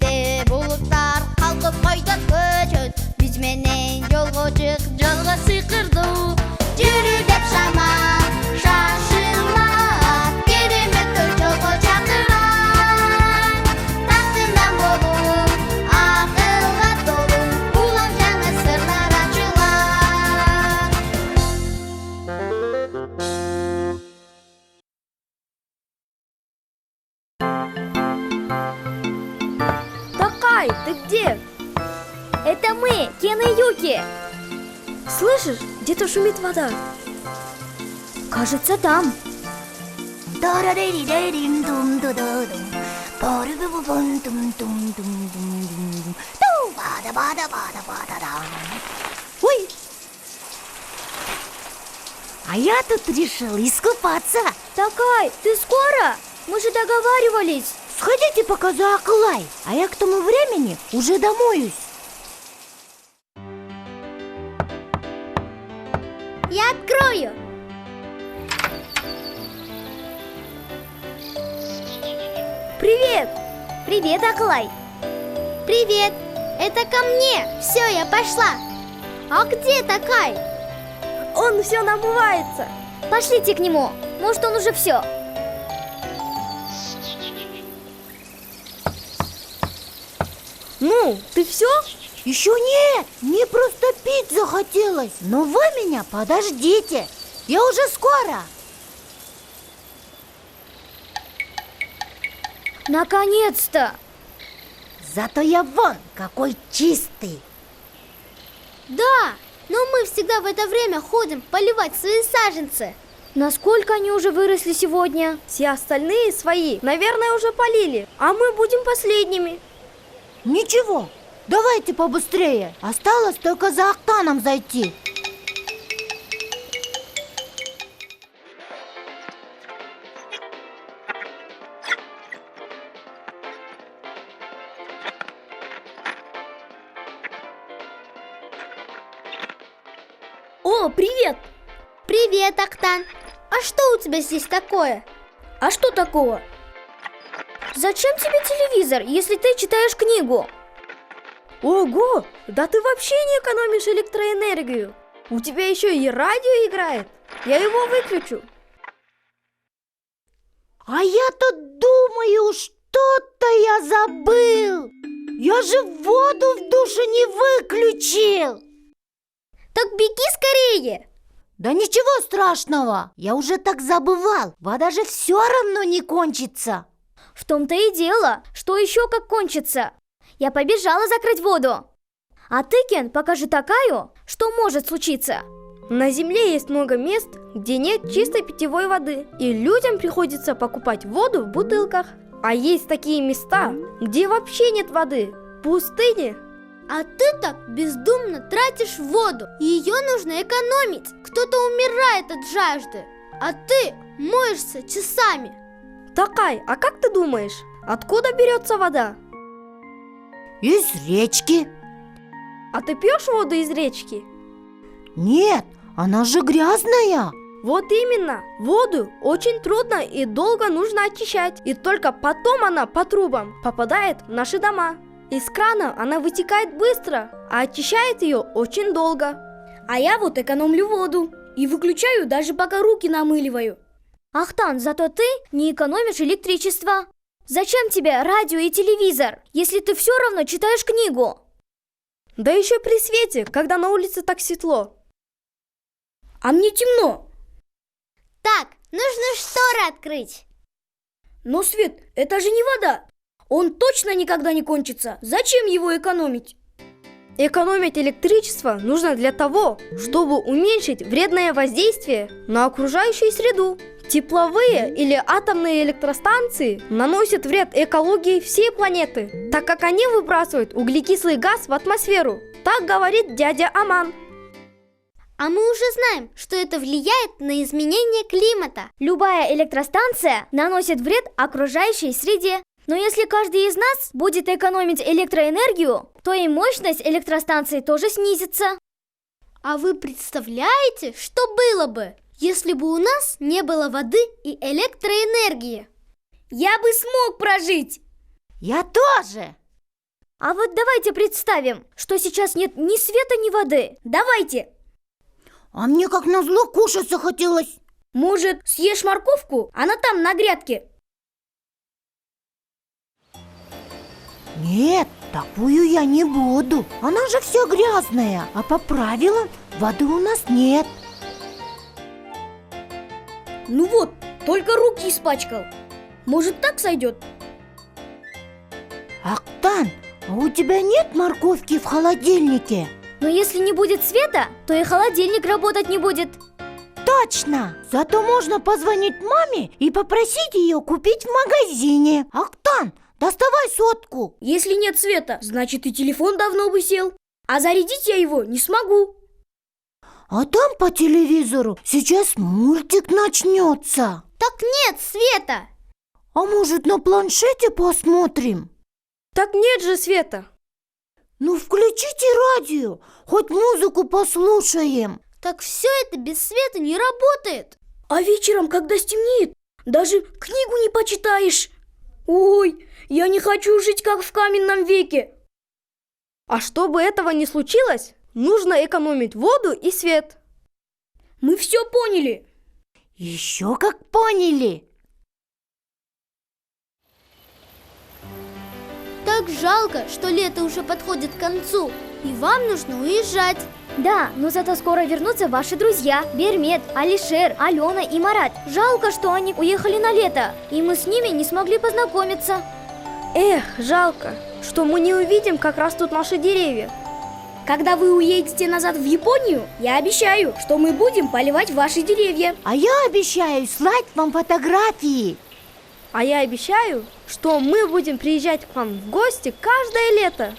Бизде булуттар калкып койдот көчөт. Биз менен жолго чык, жолго сыйкырдуу. Жүрү деп шама, шашылма. Кереметтер жолго чакырат. Тактынан болуп, акылга толуу. Улам жаңы сырлар ачылат. Такай, ты где? Это мы, Кен и Юки. Слышишь, где-то шумит вода. Кажется, там. Ой! А я тут решил искупаться. Такай, ты скоро? Мы же договаривались. Сходите пока за Акылай, а я к тому времени уже домоюсь. Я открою. Привет! Привет, Аклай. Привет, это ко мне. Все, я пошла. А где Такай? Он все намывается. Пошлите к нему. Может, он уже все. Ну, ты все? Еще нет, мне просто пить захотелось. Но вы меня подождите, я уже скоро. Наконец-то! Зато я вон какой чистый. Да, но мы всегда в это время ходим поливать свои саженцы. Насколько они уже выросли сегодня? Все остальные свои, наверное, уже полили, а мы будем последними. Ничего, давайте побыстрее. Осталось только за Октаном зайти. О, привет! Привет, Октан. А что у тебя здесь такое? А что такого? Зачем тебе телевизор, если ты читаешь книгу? Ого, да ты вообще не экономишь электроэнергию. У тебя еще и радио играет. Я его выключу. А я тут думаю, что-то я забыл. Я же воду в душе не выключил. Так беги скорее. Да ничего страшного, я уже так забывал. Вода же все равно не кончится. В том-то и дело, что еще как кончится. Я побежала закрыть воду. А ты, Кен, покажи Такаю, что может случиться. На Земле есть много мест, где нет чистой питьевой воды, и людям приходится покупать воду в бутылках. А есть такие места, где вообще нет воды, пустыни. А ты так бездумно тратишь воду. Ее нужно экономить. Кто-то умирает от жажды, а ты моешься часами. Такай, а как ты думаешь, откуда берется вода? Из речки. А ты пьешь воду из речки? Нет, она же грязная. Вот именно, воду очень трудно и долго нужно очищать, и только потом она по трубам попадает в наши дома. Из крана она вытекает быстро, а очищает ее очень долго. А я вот экономлю воду и выключаю даже пока руки намыливаю. Ахтан, зато ты не экономишь электричество. Зачем тебе радио и телевизор, если ты все равно читаешь книгу? Да еще при свете, когда на улице так светло. А мне темно. Так, нужно шторы открыть. Но свет, это же не вода. Он точно никогда не кончится. Зачем его экономить? Экономить электричество нужно для того, чтобы уменьшить вредное воздействие на окружающую среду. Тепловые или атомные электростанции наносят вред экологии всей планеты, так как они выбрасывают углекислый газ в атмосферу. Так говорит дядя Аман. А мы уже знаем, что это влияет на изменение климата. Любая электростанция наносит вред окружающей среде. Но если каждый из нас будет экономить электроэнергию, то и мощность электростанции тоже снизится. А вы представляете, что было бы, если бы у нас не было воды и электроэнергии? Я бы смог прожить. Я тоже. А вот давайте представим, что сейчас нет ни света, ни воды. Давайте. А мне как назло кушать захотелось. Может, съешь морковку? Она там, на грядке. Нет, такую я не буду. Она же все грязная. А по правилам воды у нас нет. Ну вот, только руки испачкал. Может, так сойдет? Актан, а у тебя нет морковки в холодильнике? Но если не будет света, то и холодильник работать не будет. Точно! Зато можно позвонить маме и попросить ее купить в магазине. Актан, доставай сотку. Если нет света, значит и телефон давно бы сел. А зарядить я его не смогу. А там по телевизору сейчас мультик начнется. Так нет света! А может, на планшете посмотрим? Так нет же света. Ну включите радио, хоть музыку послушаем. Так все это без света не работает. А вечером, когда стемнеет, даже книгу не почитаешь. Ой, я не хочу жить, как в каменном веке. А чтобы этого не случилось, нужно экономить воду и свет. Мы все поняли. Еще как поняли. Так жалко, что лето уже подходит к концу, и вам нужно уезжать. Да, но зато скоро вернутся ваши друзья Бермет, Алишер, Алена и Марат. Жалко, что они уехали на лето, и мы с ними не смогли познакомиться. Эх, жалко, что мы не увидим, как растут наши деревья. Когда вы уедете назад в Японию, я обещаю, что мы будем поливать ваши деревья. А я обещаю слать вам фотографии. А я обещаю, что мы будем приезжать к вам в гости каждое лето.